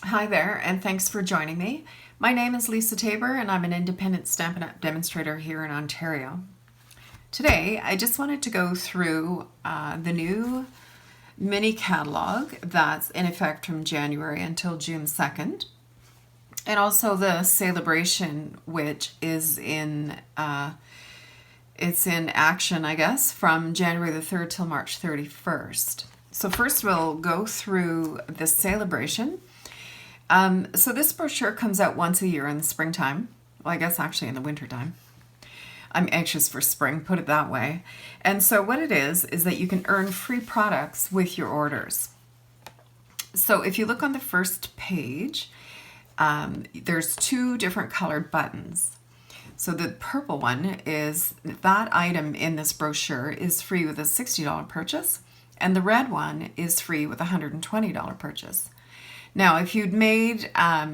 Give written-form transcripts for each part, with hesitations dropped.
Hi there, and thanks for joining me. My name is Lisa Tabor, and I'm an independent Stampin' Up! Demonstrator here in Ontario. Today, I just wanted to go through the new mini catalog that's in effect from January until June 2nd, and also the SaleABration, which is it's in action, I guess, from January the 3rd till March 31st. So first we'll go through the SaleABration. So this brochure comes out once a year in the springtime. Well, I guess actually in the wintertime. I'm anxious for spring, put it that way. And so what it is that you can earn free products with your orders. So if you look on the first page, there's two different colored buttons. So the purple one is that item in this brochure is free with a $60 purchase, and the red one is free with a $120 purchase. Now, if you'd made a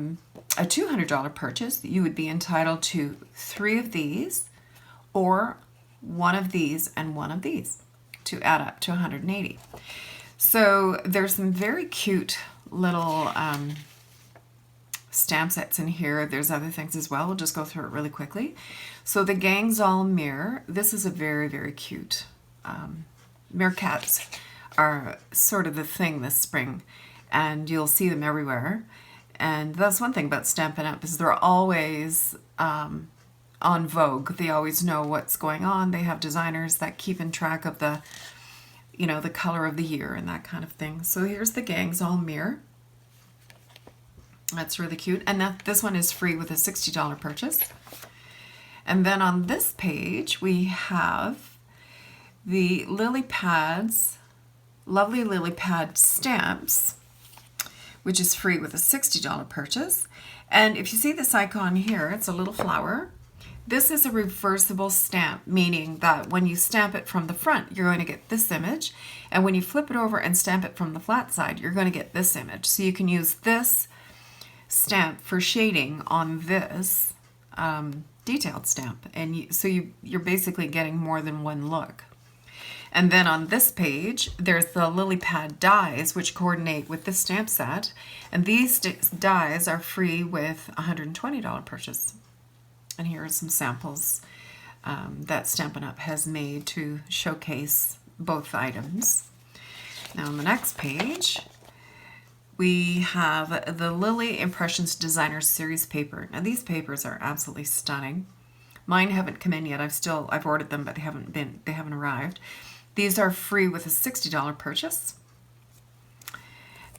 $200 purchase, you would be entitled to 3 of these, or 1 of these and 1 of these, to add up to 180. So there's some very cute little stamp sets in here. There's other things as well. We'll just go through it really quickly. So the Gangs All Mirror. This is a very, very cute. Meerkats are sort of the thing this spring, and you'll see them everywhere. And that's one thing about Stampin' Up! Is they're always on vogue. They always know what's going on. They have designers that keep in track of the, the color of the year and that kind of thing. So here's the Gangs All Mirror. That's really cute. And this one is free with a $60 purchase. And then on this page, we have the Lily Pads, lovely Lily Pad stamps, which is free with a $60 purchase. And if you see this icon here, it's a little flower. This is a reversible stamp, meaning that when you stamp it from the front, you're going to get this image. And when you flip it over and stamp it from the flat side, you're going to get this image. So you can use this stamp for shading on this detailed stamp. And so you're basically getting more than one look. And then on this page, there's the Lily Pad dies, which coordinate with this stamp set. And these dies are free with a $120 purchase. And here are some samples that Stampin' Up! Has made to showcase both items. Now on the next page, we have the Lily Impressions Designer Series paper. Now these papers are absolutely stunning. Mine haven't come in yet. I've ordered them, but they haven't arrived. These are free with a $60 purchase.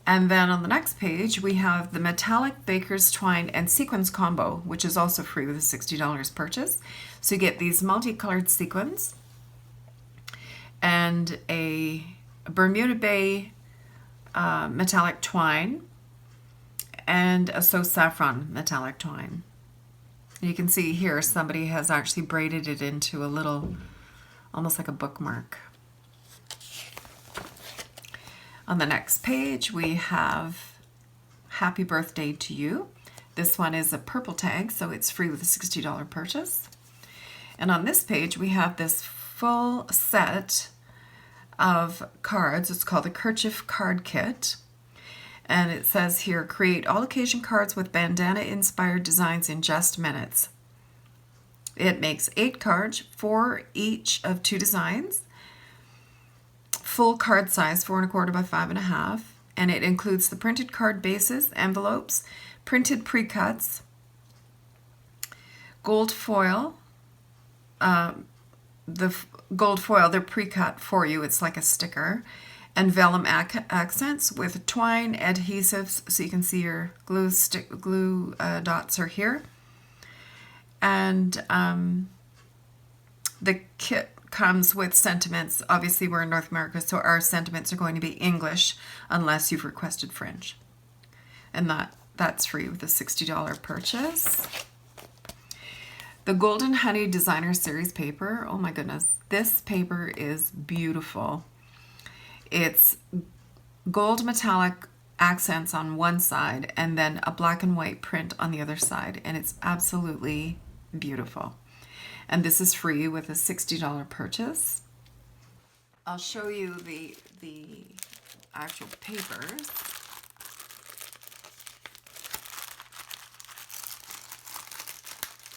And then on the next page, we have the Metallic Baker's Twine and Sequins combo, which is also free with a $60 purchase. So you get these multicolored sequins and a Bermuda Bay metallic twine and a So Saffron metallic twine. You can see here somebody has actually braided it into a little, almost like a bookmark. On the next page, we have Happy Birthday to You. This one is a purple tag, so it's free with a $60 purchase. And on this page, we have this full set of cards. It's called the Kerchief Card Kit. And it says here, create all occasion cards with bandana-inspired designs in just minutes. It makes 8 cards, 4 each of 2 designs. Full card size, 4 1/4 by 5 1/2, and it includes the printed card bases, envelopes, printed pre-cuts, gold foil. The gold foil, they're pre-cut for you. It's like a sticker, and vellum accents with twine adhesives, so you can see your glue dots are here. And the kit comes with sentiments. Obviously, we're in North America, so our sentiments are going to be English unless you've requested French. And that's free with a $60 purchase. The Golden Honey Designer Series paper. Oh my goodness. This paper is beautiful. It's gold metallic accents on one side and then a black and white print on the other side. And it's absolutely beautiful. And this is free with a $60 purchase. I'll show you the actual papers.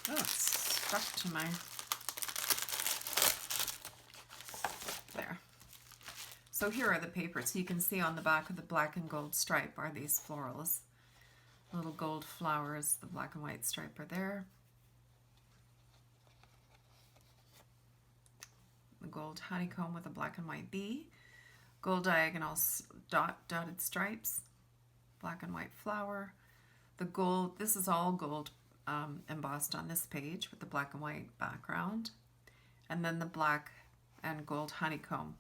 Oh, it's stuck to my, there. So here are the papers. So you can see on the back of the black and gold stripe are these florals. Little gold flowers, the black and white stripe are there. The gold honeycomb with a black and white bee. Gold diagonal dotted stripes. Black and white flower. The gold, this is all gold embossed on this page with the black and white background. And then the black and gold honeycomb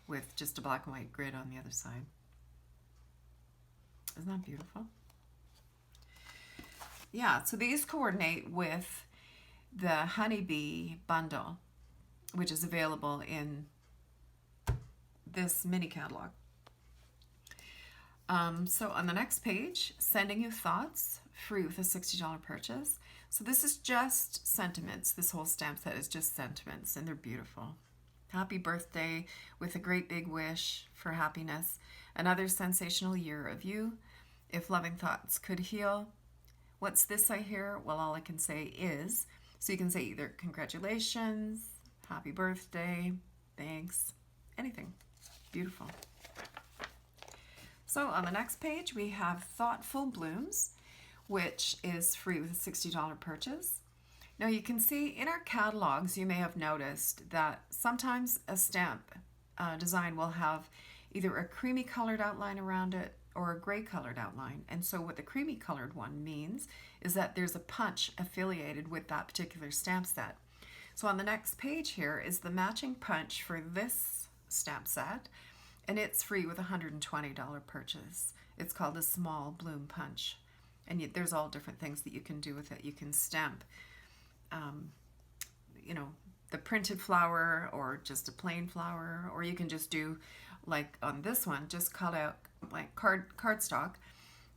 with just a black and white grid on the other side. Isn't that beautiful? Yeah, so these coordinate with the honeybee bundle, which is available in this mini catalog. So on the next page, sending you thoughts, free with a $60 purchase. So this is just sentiments. This whole stamp set is just sentiments, and they're beautiful. Happy birthday with a great big wish for happiness. Another sensational year of you. If loving thoughts could heal. What's this I hear? Well, all I can say is, so you can say either congratulations, happy birthday, thanks, anything. Beautiful. So on the next page, we have Thoughtful Blooms, which is free with a $60 purchase. Now you can see in our catalogs, you may have noticed that sometimes a stamp design will have either a creamy colored outline around it or a gray colored outline. And so what the creamy colored one means is that there's a punch affiliated with that particular stamp set. So on the next page here is the matching punch for this stamp set, and it's free with a $120 purchase. It's called a small bloom punch. And there's all different things that you can do with it. You can stamp, you know, the printed flower or just a plain flower, or you can just do, like on this one, just cut out like cardstock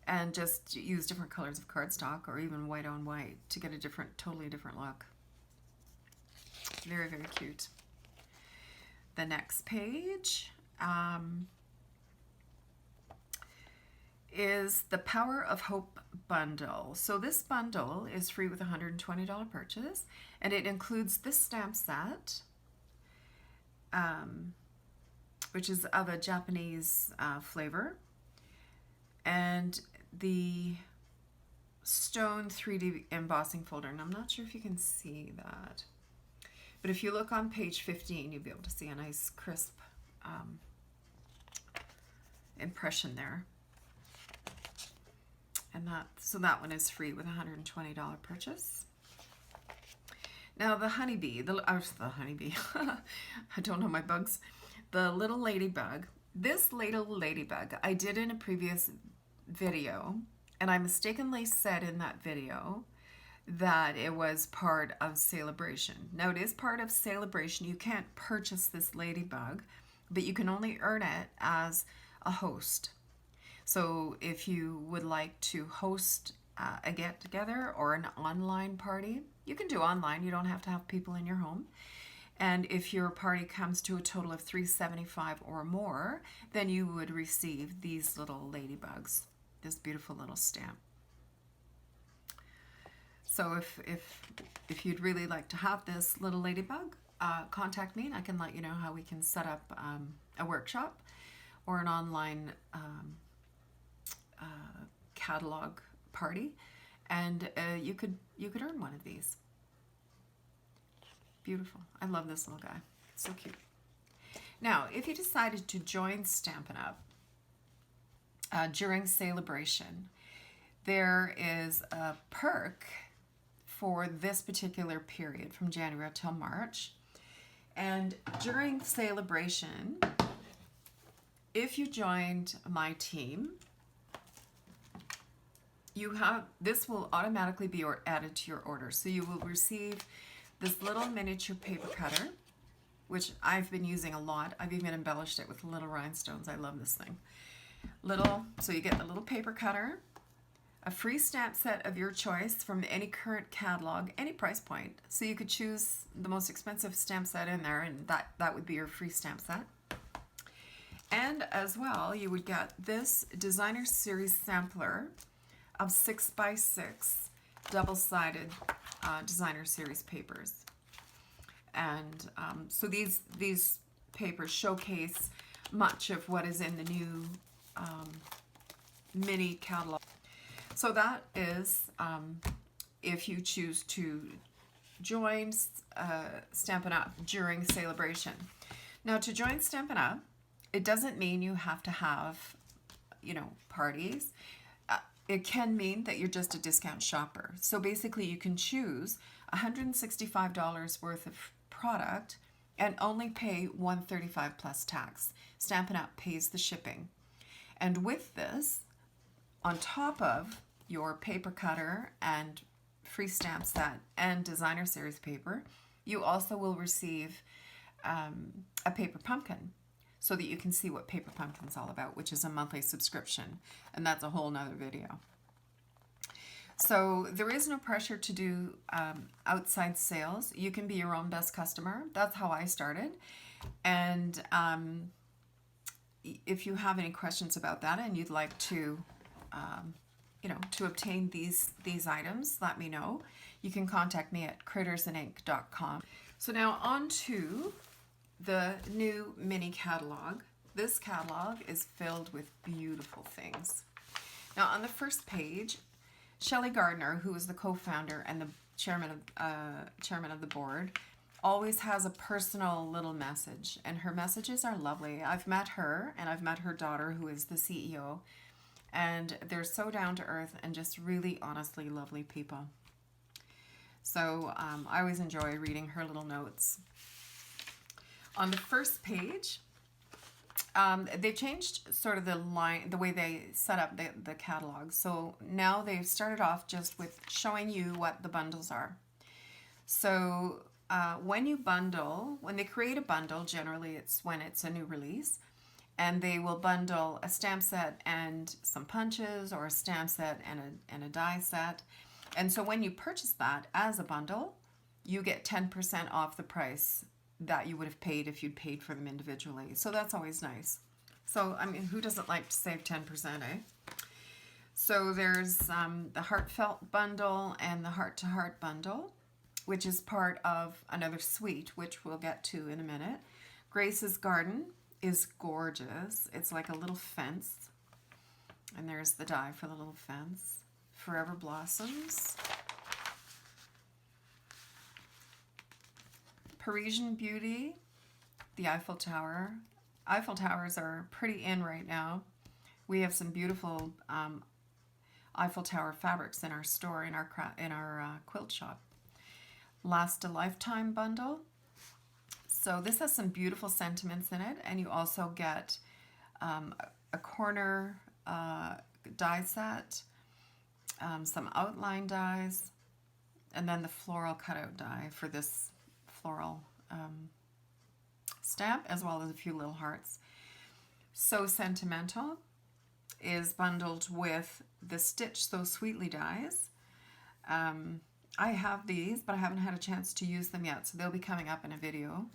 and just use different colors of cardstock or even white on white to get a different, totally different look. Very, very cute. The next page is the Power of Hope bundle. So this bundle is free with a $120 purchase, and it includes this stamp set, which is of a Japanese flavor, and the stone 3D embossing folder. And I'm not sure if you can see that, but if you look on page 15, you'll be able to see a nice crisp impression there. And so that one is free with a $120 purchase. Now the honeybee, the honeybee, I don't know my bugs. The little ladybug. This little ladybug I did in a previous video, and I mistakenly said in that video that it was part of SaleABration. Now it is part of SaleABration. You can't purchase this ladybug, but you can only earn it as a host. So if you would like to host a get-together or an online party, you can do online. You don't have to have people in your home. And if your party comes to a total of $375 or more, then you would receive these little ladybugs, this beautiful little stamp. So if you'd really like to have this little ladybug, contact me and I can let you know how we can set up a workshop or an online catalog party, and you could earn one of these. Beautiful. I love this little guy. It's so cute. Now, if you decided to join Stampin' Up! During SaleABration, there is a perk for this particular period from January till March. And during SaleABration, if you joined my team, this will automatically be added to your order. So you will receive this little miniature paper cutter, which I've been using a lot. I've even embellished it with little rhinestones. I love this thing. So you get the little paper cutter, a free stamp set of your choice from any current catalog, any price point. So you could choose the most expensive stamp set in there, and that would be your free stamp set. And as well, you would get this designer series sampler of 6x6 double-sided designer series papers. And so these papers showcase much of what is in the new mini catalog. So that is if you choose to join Stampin' Up! During SaleABration. Now, to join Stampin' Up!, it doesn't mean you have to have, you know, parties. It can mean that you're just a discount shopper. So basically you can choose $165 worth of product and only pay $135 plus tax. Stampin' Up! Pays the shipping. And with this, on top of your paper cutter and free stamp set and designer series paper, you also will receive a paper pumpkin, so that you can see what Paper Pumpkin's all about, which is a monthly subscription, and that's a whole nother video. So there is no pressure to do outside sales. You can be your own best customer. That's how I started. And if you have any questions about that and you'd like to, you know, to obtain these items, let me know. You can contact me at critters'ninc.com. So now on to the new mini catalog. This catalog is filled with beautiful things. Now on the first page, Shelley Gardner, who is the co-founder and the chairman of the board, always has a personal little message, and her messages are lovely. I've met her, and I've met her daughter, who is the CEO, and they're so down to earth and just really honestly lovely people. So I always enjoy reading her little notes. On the first page, they've changed sort of the way they set up the catalog. So now they've started off just with showing you what the bundles are. So when they create a bundle, generally it's when it's a new release, and they will bundle a stamp set and some punches, or a stamp set and a die set. And so when you purchase that as a bundle, you get 10% off the price that you would have paid if you'd paid for them individually. So that's always nice. So, I mean, who doesn't like to save 10%, eh? So there's the Heartfelt bundle and the Heart to Heart bundle, which is part of another suite, which we'll get to in a minute. Grace's Garden is gorgeous. It's like a little fence. And there's the die for the little fence. Forever Blossoms. Parisian Beauty, the Eiffel Tower. Eiffel Towers are pretty in right now. We have some beautiful Eiffel Tower fabrics in our store, in our quilt shop. Last a Lifetime bundle. So this has some beautiful sentiments in it, and you also get a corner die set, some outline dies, and then the floral cutout die for this floral stamp, as well as a few little hearts. So Sentimental is bundled with the Stitch So Sweetly dies. I have these, but I haven't had a chance to use them yet, so they'll be coming up in a video.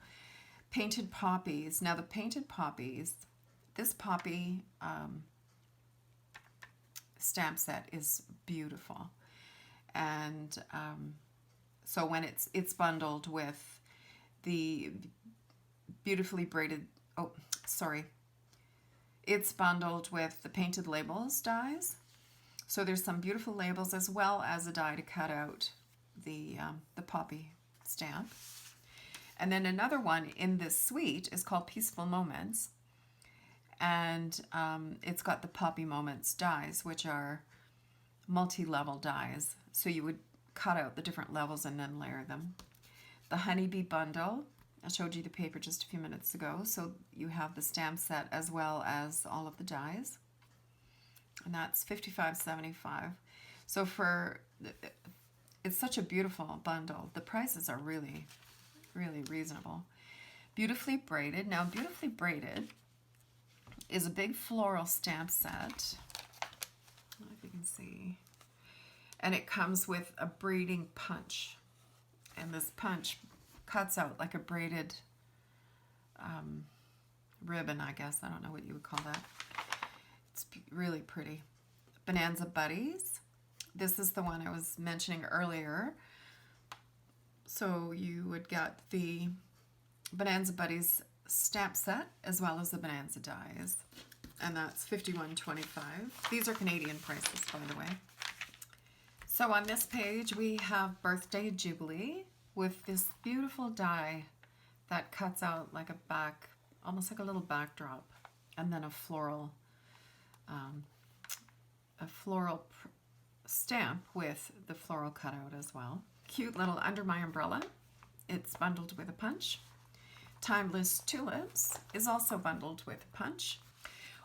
Painted Poppies. Now the Painted Poppies, this poppy stamp set is beautiful. And so when it's bundled with the beautifully braided, it's bundled with the Painted Labels dies. So there's some beautiful labels, as well as a die to cut out the poppy stamp. And then another one in this suite is called Peaceful Moments, and it's got the Poppy Moments dies, which are multi-level dies. So you would cut out the different levels and then layer them. The Honeybee bundle, I showed you the paper just a few minutes ago, so you have the stamp set as well as all of the dies, and that's $55.75. So it's such a beautiful bundle. The prices are really, really reasonable. Beautifully Braided. Now, Beautifully Braided is a big floral stamp set. I don't know if you can see. And it comes with a braiding punch. And this punch cuts out like a braided ribbon, I guess. I don't know what you would call that. It's really pretty. Bonanza Buddies. This is the one I was mentioning earlier. So you would get the Bonanza Buddies stamp set as well as the Bonanza dies. And that's $51.25. These are Canadian prices, by the way. So on this page we have Birthday Jubilee with this beautiful die that cuts out like a back, almost like a little backdrop, and then a floral stamp with the floral cutout as well. Cute little Under My Umbrella. It's bundled with a punch. Timeless Tulips is also bundled with a punch.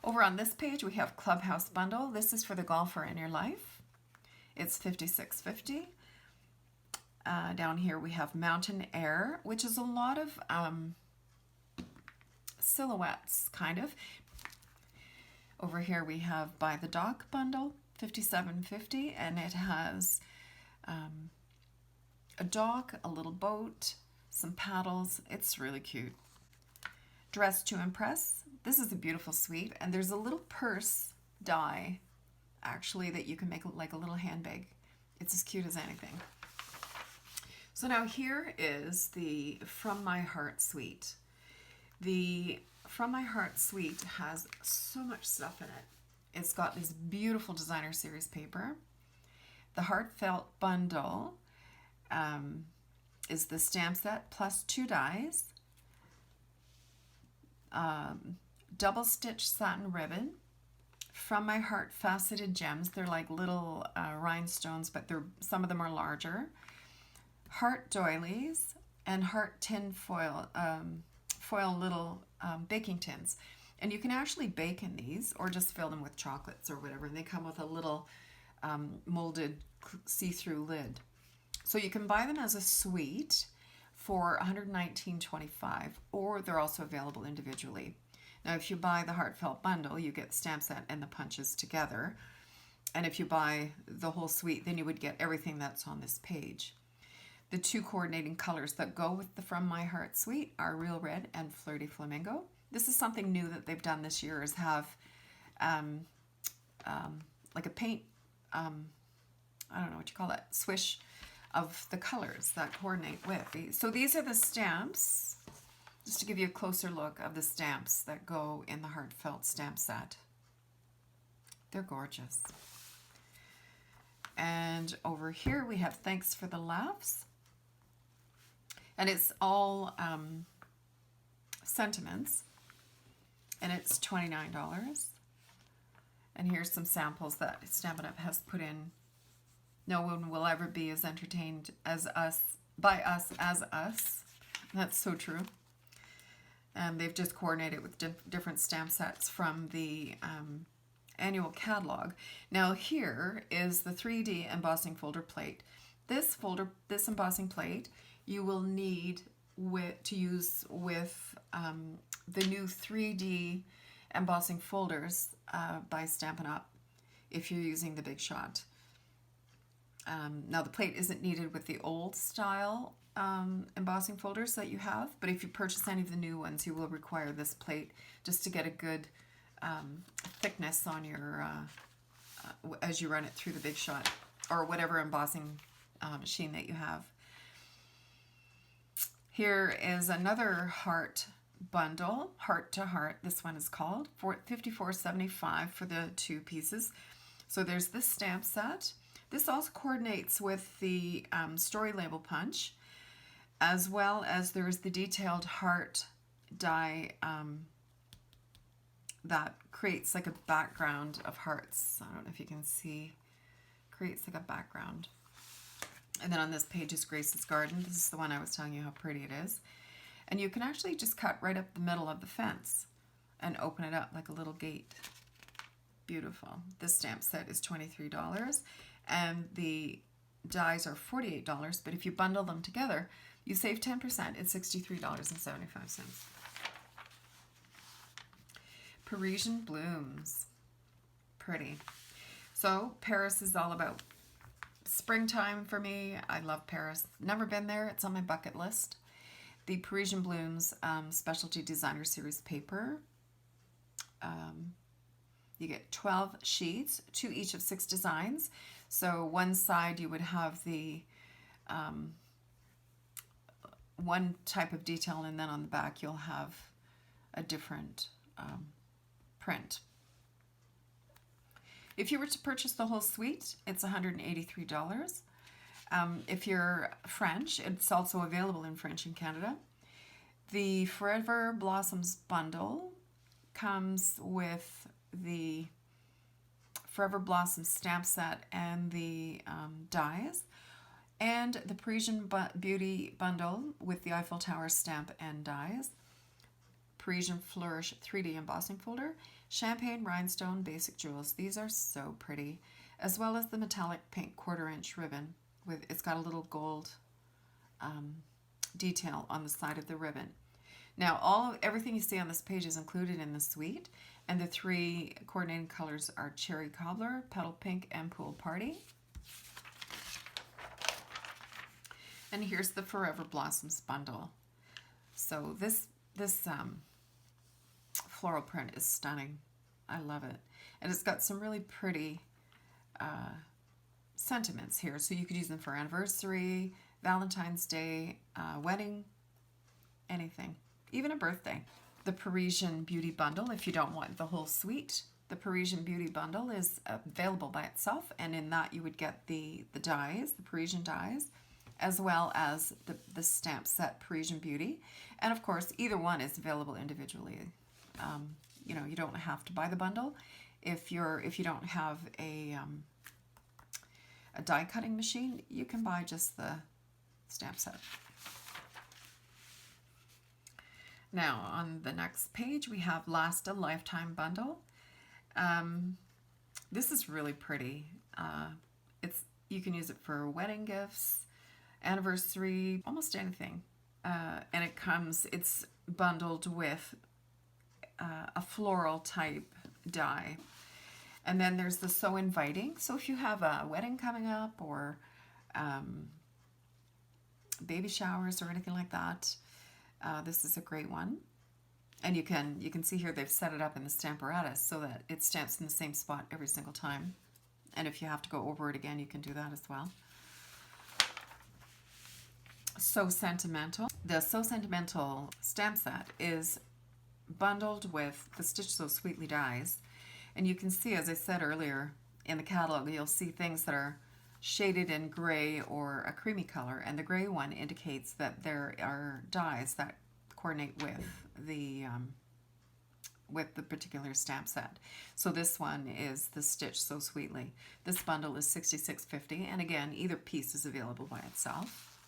Over on this page we have Clubhouse Bundle. This is for the golfer in your life. It's $56.50. Down here we have Mountain Air, which is a lot of silhouettes, kind of. Over here we have By the Dock Bundle, $57.50, and it has a dock, a little boat, some paddles. It's really cute. Dress to Impress. This is a beautiful suite, and there's a little purse die, actually, that you can make like a little handbag. It's as cute as anything. So now here is the From My Heart suite. The From My Heart suite has so much stuff in it. It's got this beautiful designer series paper. The Heartfelt Bundle is the stamp set plus 2 dies. Double stitch satin ribbon. From My Heart faceted gems. They're like little rhinestones, but some of them are larger. Heart doilies and heart tin foil, foil little baking tins. And you can actually bake in these or just fill them with chocolates or whatever. And they come with a little molded see-through lid. So you can buy them as a suite for $119.25, or they're also available individually. Now, if you buy the Heartfelt Bundle, you get the stamp set and the punches together. And if you buy the whole suite, then you would get everything that's on this page. The 2 coordinating colors that go with the From My Heart suite are Real Red and Flirty Flamingo. This is something new that they've done this year, is have like a paint, I don't know what you call it, swish of the colors that coordinate with these. So these are the stamps, just to give you a closer look of the stamps that go in the Heartfelt stamp set. They're gorgeous. And over here we have Thanks for the Laughs. And it's all sentiments. And it's $29. And here's some samples that Stampin' Up! Has put in. No one will ever be as entertained as us, by us as us. That's so true. And they've just coordinated with different stamp sets from the annual catalog. Now here is the 3D embossing folder plate. This embossing plate you will need to use with the new 3D embossing folders by Stampin' Up! If you're using the Big Shot. Now the plate isn't needed with the old style embossing folders that you have, but if you purchase any of the new ones, you will require this plate just to get a good thickness on your as you run it through the Big Shot or whatever embossing machine that you have. Here is another heart bundle, Heart to Heart. This one is called, for $54.75 for the 2 pieces. So there's this stamp set. This also coordinates with the story label punch, as well as there's the detailed heart die that creates like a background of hearts. I don't know if you can see. Creates like a background. And then on this page is Grace's Garden. This is the one I was telling you how pretty it is. And you can actually just cut right up the middle of the fence and open it up like a little gate. Beautiful. This stamp set is $23 and the dies are $48, but if you bundle them together, you save 10%. It's $63.75. Parisian Blooms. Pretty. So Paris is all about springtime for me. I love Paris. Never been there. It's on my bucket list. The Parisian Blooms Specialty Designer Series paper. You get 12 sheets, 2 each of 6 designs. So one side you would have the one type of detail, and then on the back you'll have a different print. If you were to purchase the whole suite, it's $183. If you're French, it's also available in French in Canada. The Forever Blossoms bundle comes with the Forever Blossoms stamp set and the dies, and the Parisian Beauty bundle with the Eiffel Tower stamp and dies, Parisian Flourish 3D embossing folder, champagne rhinestone basic jewels. These are so pretty, as well as the metallic pink 1/4" ribbon. It's got a little gold detail on the side of the ribbon. Now, everything you see on this page is included in the suite, and the 3 coordinating colors are Cherry Cobbler, Petal Pink, and Pool Party. And here's the Forever Blossoms bundle. So this floral print is stunning. I love it. And it's got some really pretty sentiments here. So you could use them for anniversary, Valentine's Day, wedding, anything, even a birthday. The Parisian Beauty bundle, if you don't want the whole suite, the Parisian Beauty bundle is available by itself, and in that you would get the dies, the Parisian dies, as well as the stamp set Parisian Beauty. And of course, either one is available individually. You know, you don't have to buy the bundle. If you don't have a die cutting machine, you can buy just the stamp set. Now, on the next page, we have Last a Lifetime bundle. This is really pretty. You can use it for wedding gifts, anniversary, almost anything. And it's bundled with a floral type die. And then there's the So Inviting. So if you have a wedding coming up, or baby showers or anything like that, this is a great one. And you can see here they've set it up in the Stamparatus so that it stamps in the same spot every single time. And if you have to go over it again, you can do that as well. So Sentimental. The So Sentimental stamp set is bundled with the Stitch So Sweetly dies. And you can see, as I said earlier, in the catalog, you'll see things that are shaded in gray or a creamy color, and the gray one indicates that there are dies that coordinate with the particular stamp set. So this one is the Stitch So Sweetly. This bundle is $66.50, and again, either piece is available by itself.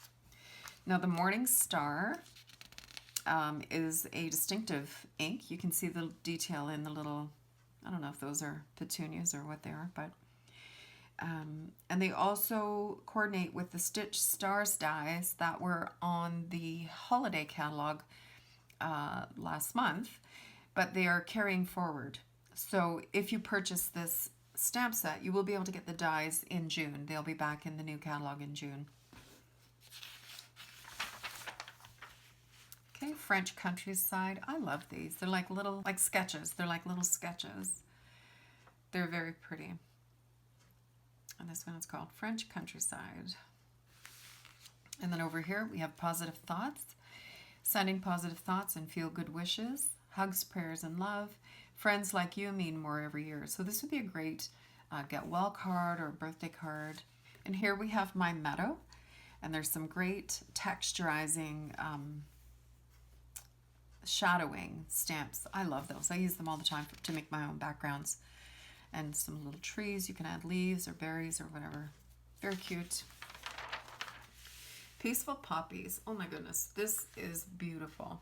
Now the Morning Star is a distinctive ink. You can see the detail in the little, I don't know if those are petunias or what they are, but and they also coordinate with the Stitch Stars dies that were on the holiday catalog last month, but they are carrying forward. So if you purchase this stamp set, you will be able to get the dies in June. They'll be back in the new catalog in June. Okay, French Countryside. I love these. They're like little, sketches. They're like little sketches. They're very pretty. And this one is called French Countryside. And then over here we have Positive Thoughts. Sending positive thoughts and feel good wishes. Hugs, prayers, and love. Friends like you mean more every year. So this would be a great get well card or birthday card. And here we have My Meadow. And there's some great texturizing shadowing stamps. I love those. I use them all the time to make my own backgrounds. And some little trees. You can add leaves or berries or whatever. Very cute. Peaceful Poppies. Oh my goodness, this is beautiful.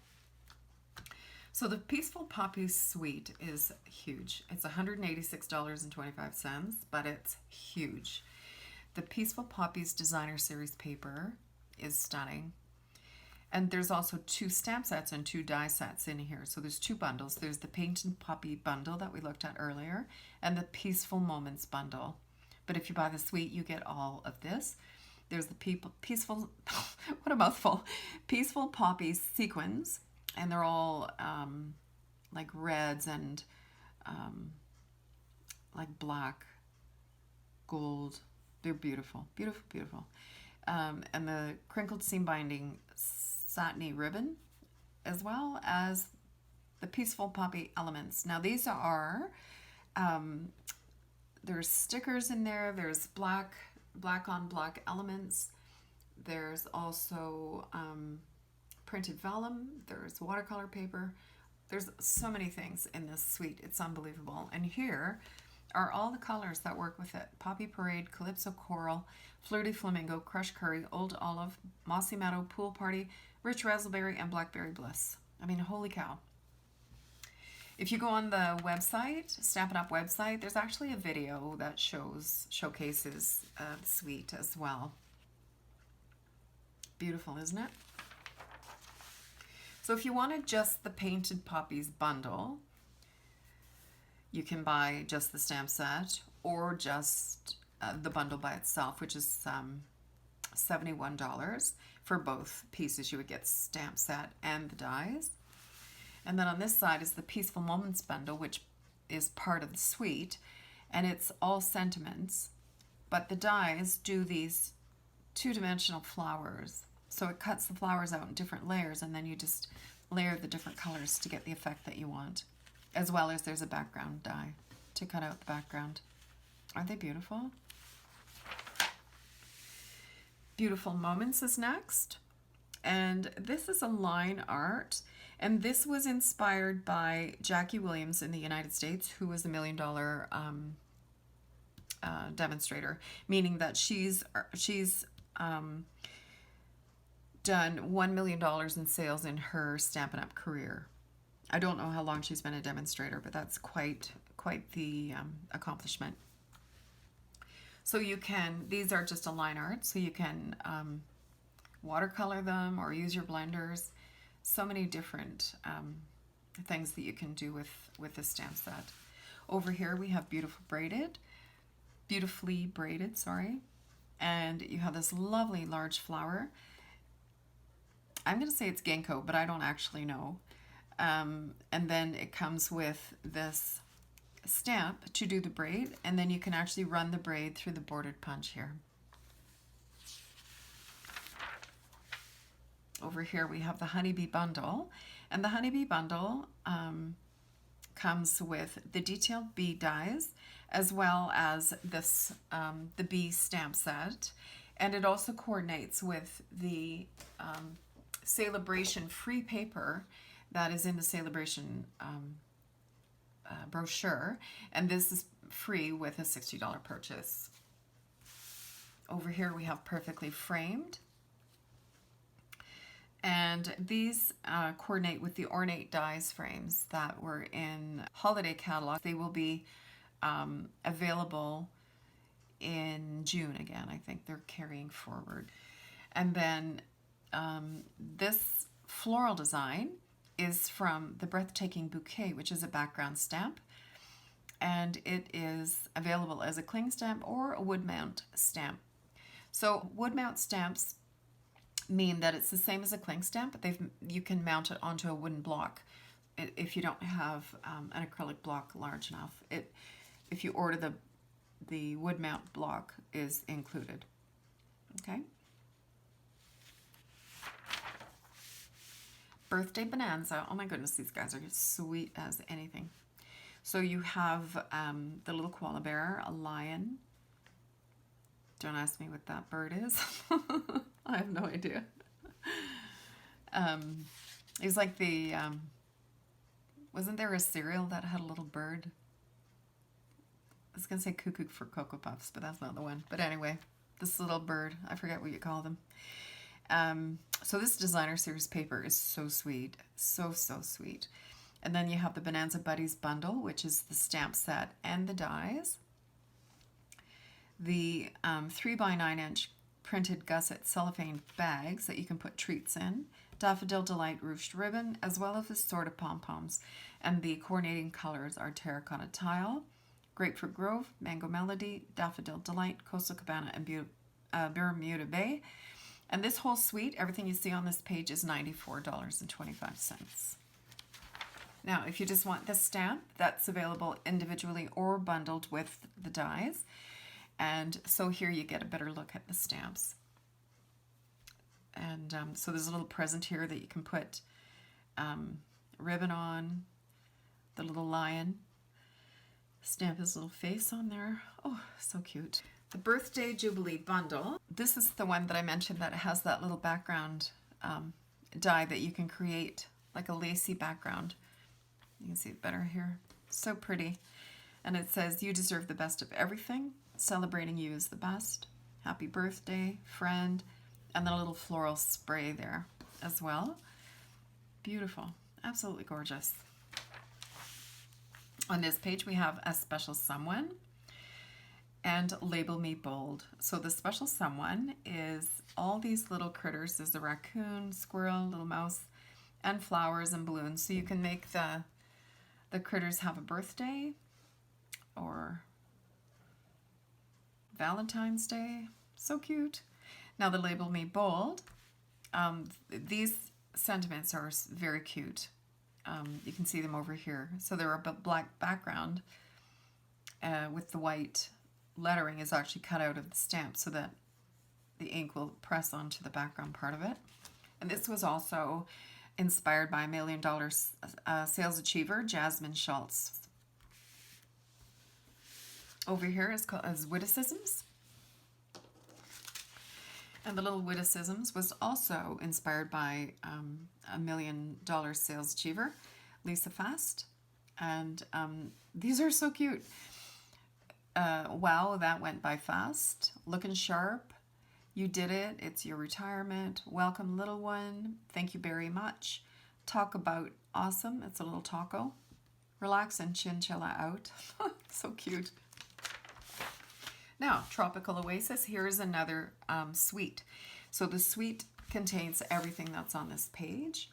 So the Peaceful Poppies suite is huge. It's $186.25, but it's huge. The Peaceful Poppies Designer Series paper is stunning. And there's also 2 stamp sets and 2 die sets in here. So there's 2 bundles. There's the Painted Poppy bundle that we looked at earlier, and the Peaceful Moments bundle. But if you buy the suite, you get all of this. There's the Peaceful, what a mouthful, Peaceful Poppies sequins, and they're all like reds and like black, gold. They're beautiful, beautiful, beautiful. And the crinkled seam binding satiny ribbon, as well as the peaceful poppy elements. Now these are, there's stickers in there, there's black on black elements, there's also printed vellum, there's watercolor paper. There's so many things in this suite, it's unbelievable. And here are all the colors that work with it. Poppy Parade, Calypso Coral, Flirty Flamingo, Crushed Curry, Old Olive, Mossy Meadow, Pool Party, Rich Raspberry, and Blackberry Bliss. I mean, holy cow. If you go on the website, Stampin' Up website, there's actually a video that showcases the suite as well. Beautiful, isn't it? So if you wanted just the Painted Poppies bundle, you can buy just the stamp set or just the bundle by itself, which is $71 for both pieces. You would get the stamp set and the dies. And then on this side is the Peaceful Moments bundle, which is part of the suite, and it's all sentiments, but the dies do these two-dimensional flowers. So it cuts the flowers out in different layers, and then you just layer the different colors to get the effect that you want, as well as there's a background die to cut out the background. Aren't they beautiful? Beautiful Moments is next. And this is a line art, and this was inspired by Jackie Williams in the United States, who was a $1 million demonstrator, meaning that she's done $1 million in sales in her Stampin' Up career. I don't know how long she's been a demonstrator, but that's quite the accomplishment. So you can, these are just a line art, so you can watercolor them or use your blenders. So many different things that you can do with this stamp set. Over here we have beautifully braided, sorry. And you have this lovely large flower. I'm going to say it's ginkgo, but I don't actually know. And then it comes with this stamp to do the braid, and then you can actually run the braid through the bordered punch here. Over here we have the Honeybee Bundle, and the Honeybee Bundle comes with the detailed bee dies, as well as this the bee stamp set, and it also coordinates with the SaleABration free paper that is in the SaleABration brochure, and this is free with a $60 purchase. Over here we have Perfectly Framed, and these coordinate with the ornate dies frames that were in holiday catalog. They will be available in June again. I think they're carrying forward. And then this floral design is from the Breathtaking Bouquet, which is a background stamp, and it is available as a cling stamp or a wood mount stamp. So wood mount stamps mean that it's the same as a cling stamp, but you can mount it onto a wooden block if you don't have an acrylic block large enough. If you order the wood mount block is included. Okay. Birthday Bonanza. Oh my goodness, these guys are sweet as anything. So you have the little koala bear, a lion. Don't ask me what that bird is. I have no idea. It's like the, wasn't there a cereal that had a little bird? I was going to say Cuckoo for Cocoa Puffs, but that's not the one. But anyway, this little bird, I forget what you call them. So this designer series paper is so sweet, so sweet. And then you have the Bonanza Buddies bundle, which is the stamp set and the dies. The 3x9-inch printed gusset cellophane bags that you can put treats in, Daffodil Delight ruched ribbon, as well as assorted pom-poms. And the coordinating colors are Terracotta Tile, Grapefruit Grove, Mango Melody, Daffodil Delight, Coastal Cabana, and Bermuda Bay. And this whole suite, everything you see on this page, is $94.25. Now, if you just want this stamp, that's available individually or bundled with the dies. And so here you get a better look at the stamps. And so there's a little present here that you can put ribbon on, the little lion. Stamp his little face on there. Oh, so cute. The Birthday Jubilee bundle. This is the one that I mentioned that has that little background die that you can create, like a lacy background. You can see it better here. So pretty. And it says, "You deserve the best of everything. Celebrating you is the best. Happy birthday, friend." And then a little floral spray there as well. Beautiful. Absolutely gorgeous. On this page, we have a special someone and label me bold. So the special someone is all these little critters. There's a raccoon, squirrel, little mouse, and flowers and balloons. So you can make the critters have a birthday or Valentine's Day. So cute. Now the label me bold. These sentiments are very cute. You can see them over here. So they're a black background with the white lettering is actually cut out of the stamp so that the ink will press onto the background part of it. And this was also inspired by $1 Million sales achiever, Jasmine Schultz. Over here is called as witticisms. And the little witticisms was also inspired by $1 Million sales achiever, Lisa Fast. And these are so cute. Wow, that went by fast. Looking sharp. You did it. It's your retirement. Welcome, little one. Thank you very much. Talk about awesome. It's a little taco. Relax and chinchilla out. So cute. Now, Tropical Oasis. Here's another suite. So the suite contains everything that's on this page.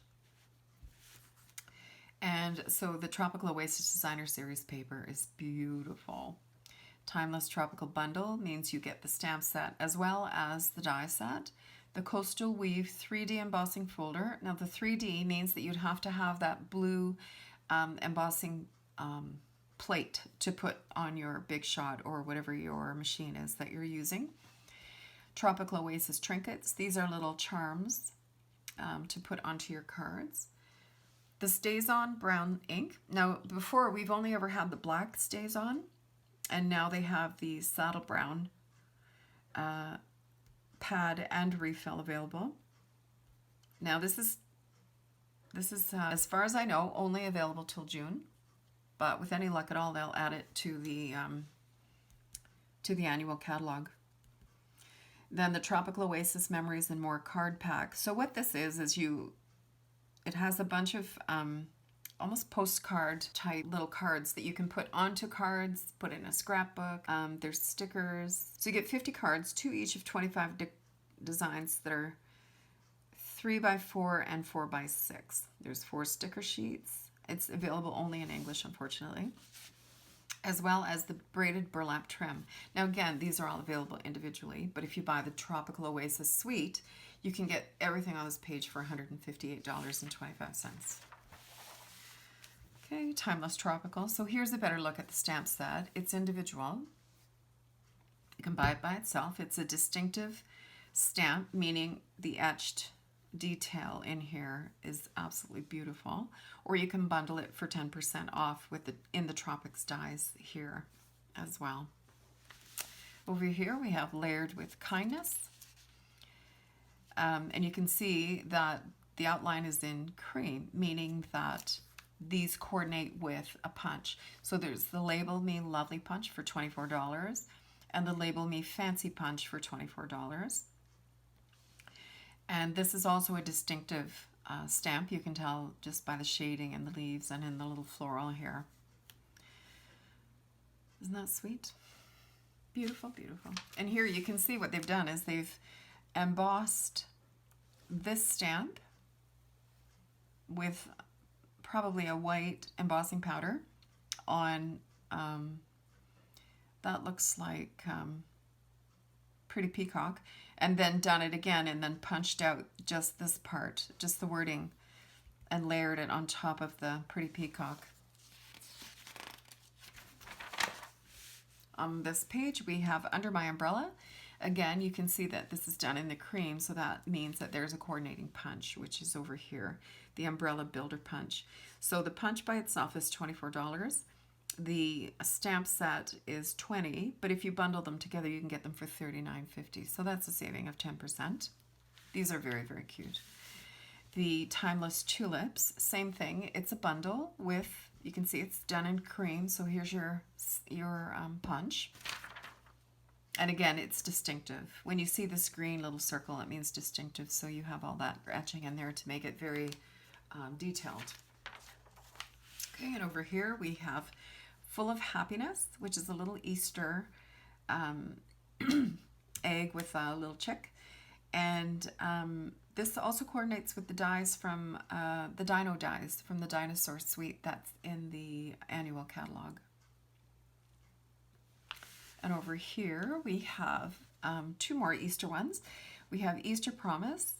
And so the Tropical Oasis Designer Series paper is beautiful. Timeless Tropical Bundle means you get the stamp set as well as the die set. The Coastal Weave 3D embossing folder. Now the 3D means that you'd have to have that blue embossing plate to put on your Big Shot or whatever your machine is that you're using. Tropical Oasis trinkets. These are little charms to put onto your cards. The Stays On brown ink. Now before we've only ever had the black Stays On, and now they have the saddle brown pad and refill available. Now this is as far as I know only available till June, but with any luck at all they'll add it to the annual catalog. Then the Tropical Oasis Memories and More card pack. So what this is it has a bunch of almost postcard type little cards that you can put onto cards, put in a scrapbook. There's stickers. So you get 50 cards, 2 each of 25 designs that are 3x4 and 4x6. There's 4 sticker sheets. It's available only in English, unfortunately, as well as the braided burlap trim. Now again, these are all available individually, but if you buy the Tropical Oasis suite, you can get everything on this page for $158.25. Okay, Timeless Tropical. So here's a better look at the stamp set. It's individual. You can buy it by itself. It's a distinctive stamp, meaning the etched detail in here is absolutely beautiful. Or you can bundle it for 10% off with in the Tropics dies here as well. Over here we have Layered with Kindness. And you can see that the outline is in cream, meaning that these coordinate with a punch. So there's the Label Me Lovely punch for $24 and the Label Me Fancy punch for $24. And this is also a distinctive stamp. You can tell just by the shading in the leaves and in the little floral here. Isn't that sweet? Beautiful, beautiful. And here you can see what they've done is they've embossed this stamp with probably a white embossing powder on, that looks like Pretty Peacock, and then done it again and then punched out just this part, just the wording and layered it on top of the pretty peacock. On this page, we have Under My Umbrella. Again, you can see that this is done in the cream, so that means that there's a coordinating punch, which is over here, the Umbrella Builder Punch. So the punch by itself is $24. The stamp set is $20, but if you bundle them together, you can get them for $39.50. So that's a saving of 10%. These are very, very cute. The Timeless Tulips, same thing. It's a bundle with, you can see it's done in cream. So here's your punch. And again, it's distinctive. When you see this green little circle, it means distinctive. So you have all that etching in there to make it very detailed. Okay, and over here we have Full of Happiness, which is a little Easter egg with a little chick. And this also coordinates with the dies from the dino dies from the dinosaur suite that's in the annual catalog. And over here we have two more Easter ones. We have Easter Promise.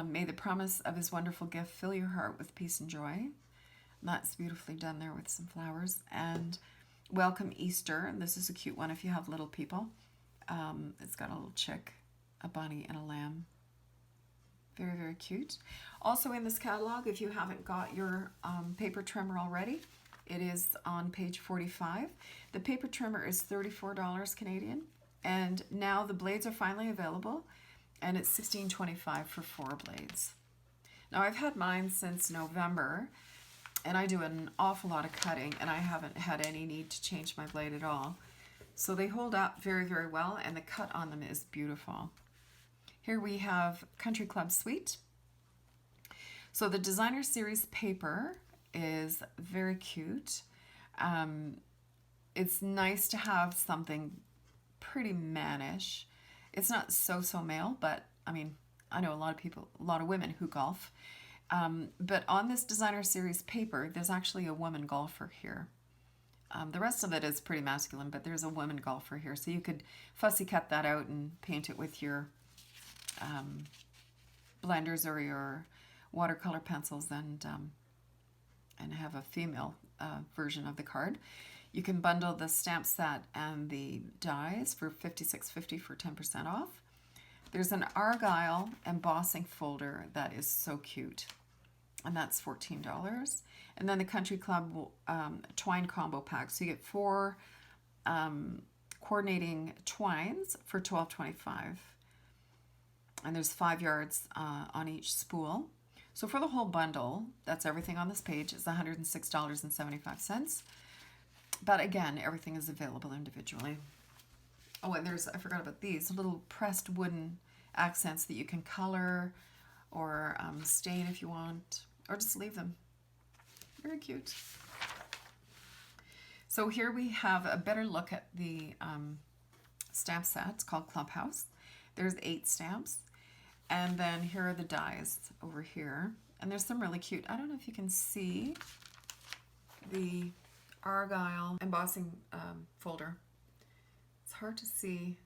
May the promise of his wonderful gift fill your heart with peace and joy. And that's beautifully done there with some flowers. And Welcome Easter. And this is a cute one if you have little people. It's got a little chick, a bunny, and a lamb. Very, very cute. Also in this catalog, if you haven't got your paper trimmer already, it is on page 45. The paper trimmer is $34 Canadian, and now the blades are finally available, and it's $16.25 for 4 blades. Now I've had mine since November, and I do an awful lot of cutting, and I haven't had any need to change my blade at all. So they hold up very, very well, and the cut on them is beautiful. Here we have Country Club Suite. So the Designer Series paper is very cute. It's nice to have something pretty mannish. It's not so male, but I mean, I know a lot of people, a lot of women who golf. But on this Designer Series paper, there's actually a woman golfer here. The rest of it is pretty masculine, but there's a woman golfer here. So you could fussy cut that out and paint it with your blenders or your watercolor pencils and have a female version of the card. You can bundle the stamp set and the dies for $56.50 for 10% off. There's an Argyle embossing folder that is so cute, and that's $14. And then the Country Club twine combo pack. So you get 4 coordinating twines for $12.25. And there's 5 yards on each spool. So for the whole bundle, that's everything on this page, is $106.75. But again, everything is available individually. Oh, and there's, I forgot about these, little pressed wooden accents that you can color or stain if you want, or just leave them. Very cute. So here we have a better look at the stamp set. It's called Clubhouse. There's 8 stamps. And then here are the dies over here. And there's some really cute, I don't know if you can see the Argyle embossing folder. It's hard to see.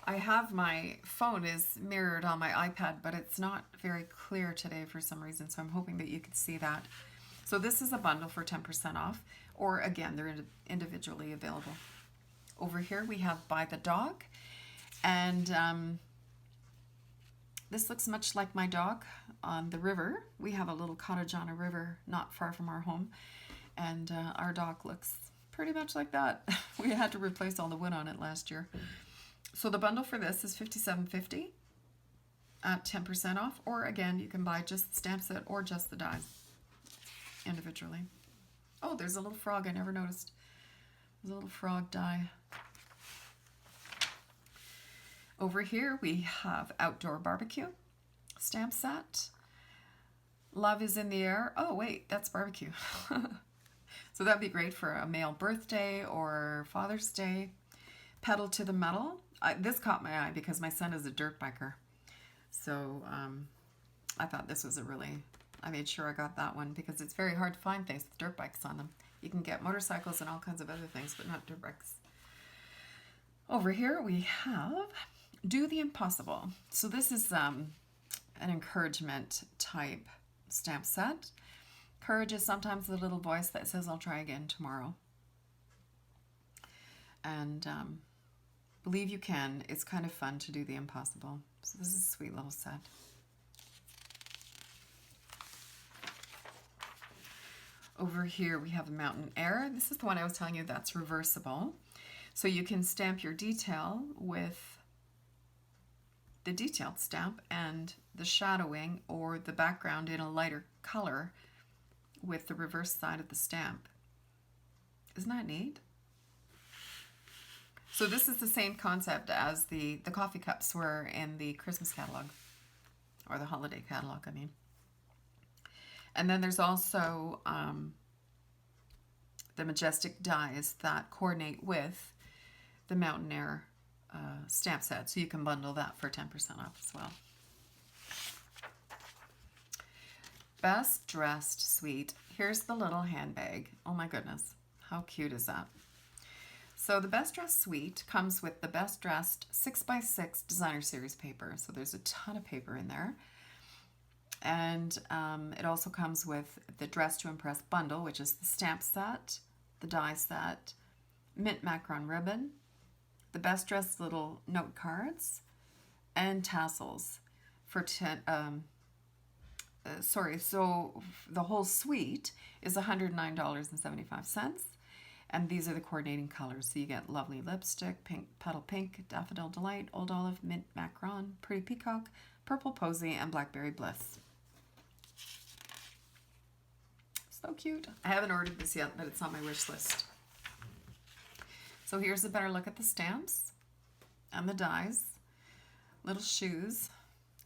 I have my phone is mirrored on my iPad, but it's not very clear today for some reason, so I'm hoping that you can see that. So this is a bundle for 10% off, or again, they're individually available. Over here we have By the Dog, and this looks much like my dog on the river. We have a little cottage on a river not far from our home, and our dog looks pretty much like that. We had to replace all the wood on it last year. So the bundle for this is $57.50 at 10% off, or again, you can buy just the stamp set or just the dies individually. Oh, there's a little frog I never noticed. There's a little frog die. Over here we have Outdoor Barbecue stamp set. Love is in the air. Oh wait, that's barbecue. So that'd be great for a male birthday or Father's Day. Pedal to the Metal. This caught my eye because my son is a dirt biker. So I thought this was I made sure I got that one because it's very hard to find things with dirt bikes on them. You can get motorcycles and all kinds of other things, but not dirt bikes. Over here we have Do the Impossible. So this is an encouragement type stamp set. Courage is sometimes the little voice that says, I'll try again tomorrow. And believe you can. It's kind of fun to do the impossible. So this is a sweet little set. Over here we have a Mountain Air. This is the one I was telling you that's reversible. So you can stamp your detail with the detailed stamp and the shadowing or the background in a lighter color with the reverse side of the stamp. Isn't that neat? So this is the same concept as the coffee cups were in the Christmas catalog, or the holiday catalog, I mean. And then there's also the majestic dies that coordinate with the Mountain Air stamp set, so you can bundle that for 10% off as well. Best Dressed Suite. Here's the little handbag. Oh my goodness, how cute is that? So the Best Dressed Suite comes with the Best Dressed 6x6 Designer Series paper. So there's a ton of paper in there. And it also comes with the Dress to Impress bundle, which is the stamp set, the die set, mint macaron ribbon, the Best Dressed little note cards, and tassels for so the whole suite is $109.75. And these are the coordinating colors. So you get lovely lipstick, pink, petal pink, daffodil delight, old olive, mint macaron, pretty peacock, purple posy, and blackberry bliss. So cute. I haven't ordered this yet, but it's on my wish list. So here's a better look at the stamps and the dies. Little shoes.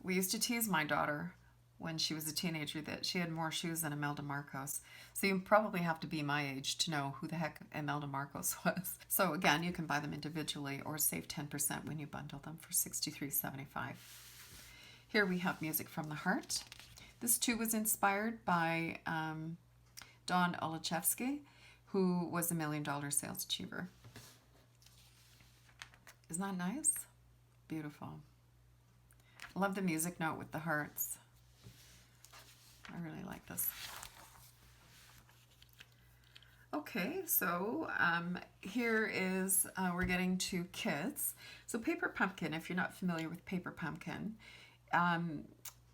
We used to tease my daughter when she was a teenager that she had more shoes than Imelda Marcos. So you probably have to be my age to know who the heck Imelda Marcos was. So again, you can buy them individually or save 10% when you bundle them for $63.75. Here we have Music from the Heart. This too was inspired by Don Olachevsky, who was a $1 million sales achiever. Isn't that nice? Beautiful. Love the music note with the hearts. I really like this. Okay, so here is, we're getting to kids. So Paper Pumpkin, if you're not familiar with Paper Pumpkin,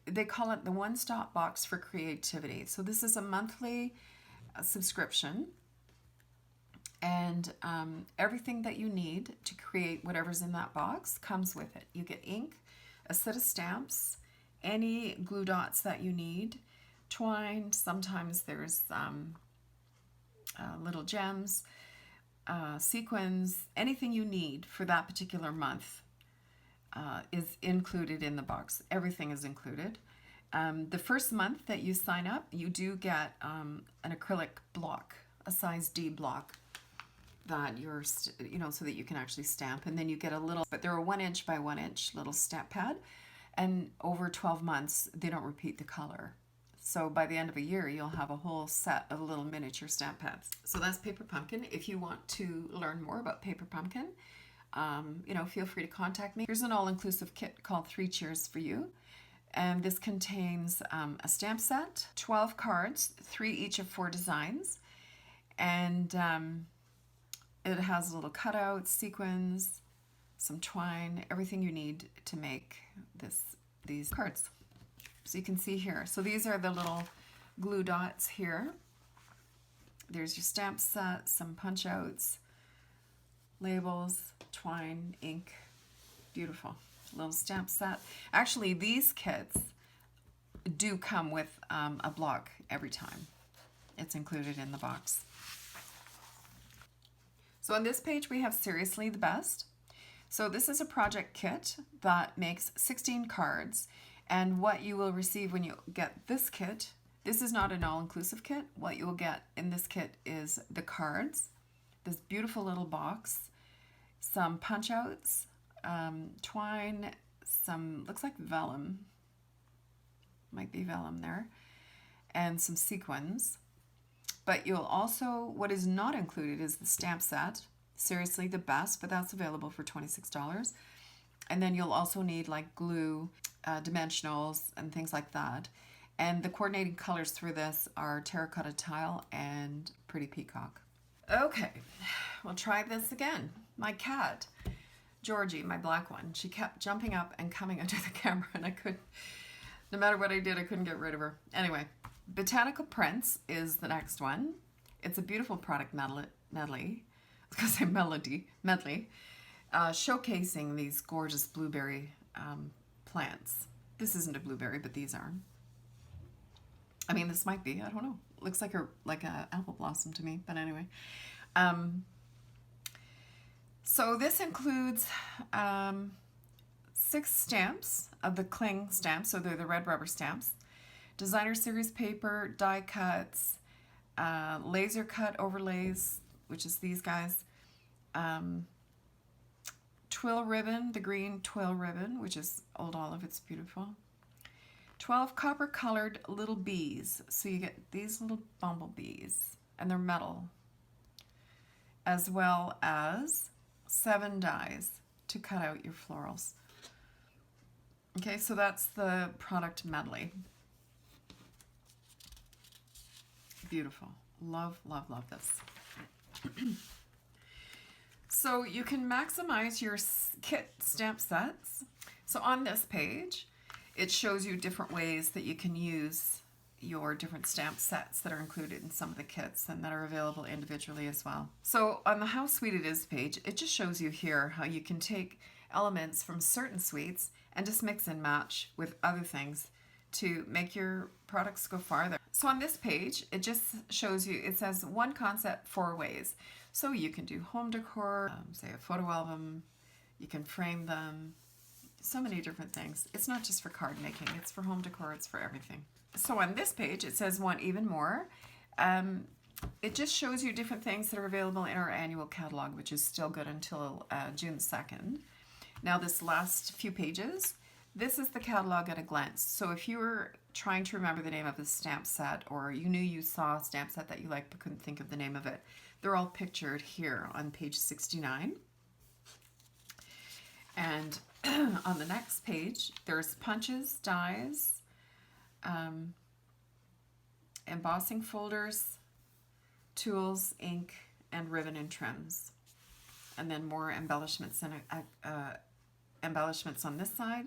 they call it the one-stop box for creativity. So this is a monthly subscription, and everything that you need to create whatever's in that box comes with it. You get ink, a set of stamps, any glue dots that you need, twine, sometimes there's little gems, sequins, anything you need for that particular month is included in the box. Everything is included. The first month that you sign up, you do get an acrylic block, a size D block that you're, so that you can actually stamp. And then you get a little, but they're a 1 inch by 1 inch little stamp pad. And over 12 months, they don't repeat the color. So by the end of a year, you'll have a whole set of little miniature stamp pads. So that's Paper Pumpkin. If you want to learn more about Paper Pumpkin, feel free to contact me. Here's an all-inclusive kit called 3 Cheers for You. And this contains a stamp set, 12 cards, 3 each of 4 designs. And it has little cutouts, sequins, some twine, everything you need to make these cards. So you can see here. So these are the little glue dots here. There's your stamp set, some punch outs, labels, twine, ink. Beautiful. Little stamp set. Actually, these kits do come with a block every time. It's included in the box. So on this page we have Seriously the Best. So this is a project kit that makes 16 cards, and what you will receive when you get this kit, this is not an all-inclusive kit. What you will get in this kit is the cards, this beautiful little box, some punch outs, twine, some, looks like vellum, might be vellum there, and some sequins. But you'll also, what is not included is the stamp set, Seriously the Best, but that's available for $26. And then you'll also need like glue, dimensionals, and things like that. And the coordinating colors through this are terracotta tile and pretty peacock. Okay, we'll try this again. My cat, Georgie, my black one, she kept jumping up and coming under the camera, and I couldn't, no matter what I did, I couldn't get rid of her. Anyway, Botanical Prince is the next one. It's a beautiful product medley. I was going to say medley, showcasing these gorgeous blueberry plants. This isn't a blueberry, but these are. I mean, this might be. I don't know. Looks like a apple blossom to me. But anyway, so this includes 6 stamps of the cling stamps. So they're the red rubber stamps. Designer series paper, die cuts, laser cut overlays, which is these guys. Twill ribbon, the green twill ribbon, which is Old Olive. It's beautiful. 12 copper colored little bees. So you get these little bumblebees, and they're metal, as well as 7 dies to cut out your florals. Okay, so that's the product medley. Beautiful. Love, love, love this. So you can maximize your kit stamp sets. So on this page, it shows you different ways that you can use your different stamp sets that are included in some of the kits and that are available individually as well. So on the How Sweet It Is page, it just shows you here how you can take elements from certain suites and just mix and match with other things to make your products go farther. So on this page, it just shows you, it says 1 concept 4 ways. So you can do home decor, say a photo album, you can frame them, so many different things. It's not just for card making, it's for home decor, it's for everything. So on this page, it says Want Even More. It just shows you different things that are available in our annual catalog, which is still good until June 2nd. Now this last few pages, this is the catalog at a glance. So if you were trying to remember the name of a stamp set, or you knew you saw a stamp set that you liked but couldn't think of the name of it, they're all pictured here on page 69. And on the next page, there's punches, dies, embossing folders, tools, ink, and ribbon and trims. And then more embellishments and embellishments on this side.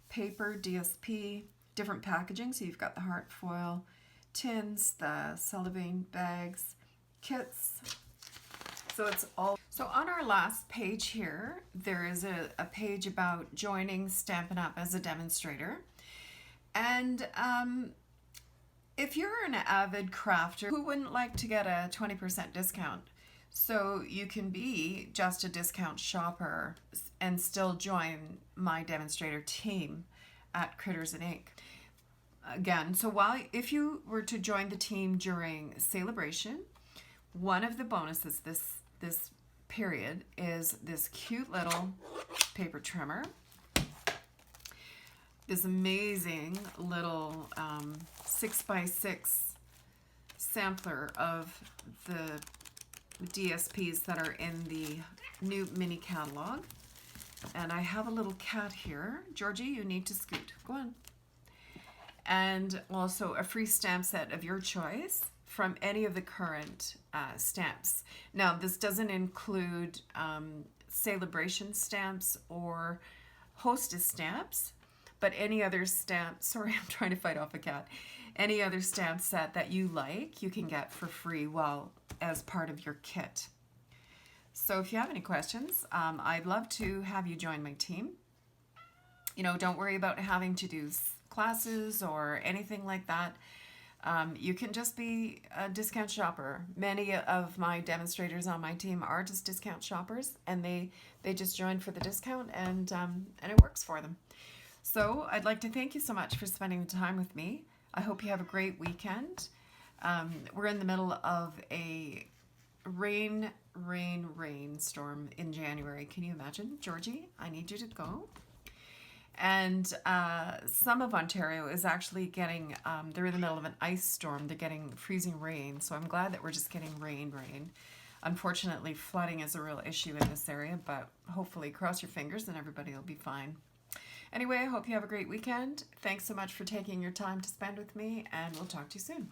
Paper, DSP, different packaging. So you've got the heart foil, tins, the cellophane bags, kits. So it's all. So on our last page here, there is a page about joining Stampin' Up! As a demonstrator. And if you're an avid crafter, who wouldn't like to get a 20% discount? So you can be just a discount shopper and still join my demonstrator team at Critters'n Inc. Again, so if you were to join the team during SaleABration, one of the bonuses this period is this cute little paper trimmer, this amazing little 6x6 sampler of the DSPs that are in the new mini catalog. And I have a little cat here. Georgie, you need to scoot. Go on. And also a free stamp set of your choice from any of the current stamps. Now, this doesn't include SaleABration stamps or Hostess stamps, but any other stamp, sorry, I'm trying to fight off a cat. Any other stamp set that you like, you can get for free as part of your kit. So if you have any questions, I'd love to have you join my team. You know, don't worry about having to do classes or anything like that. You can just be a discount shopper. Many of my demonstrators on my team are just discount shoppers, and they just join for the discount, and it works for them. So I'd like to thank you so much for spending the time with me. I hope you have a great weekend. We're in the middle of a rainstorm in January. Can you imagine? Georgie, I need you to go. And some of Ontario is actually getting, they're in the middle of an ice storm. They're getting freezing rain. So I'm glad that we're just getting rain. Unfortunately, flooding is a real issue in this area, but hopefully cross your fingers and everybody will be fine. Anyway, I hope you have a great weekend. Thanks so much for taking your time to spend with me, and we'll talk to you soon.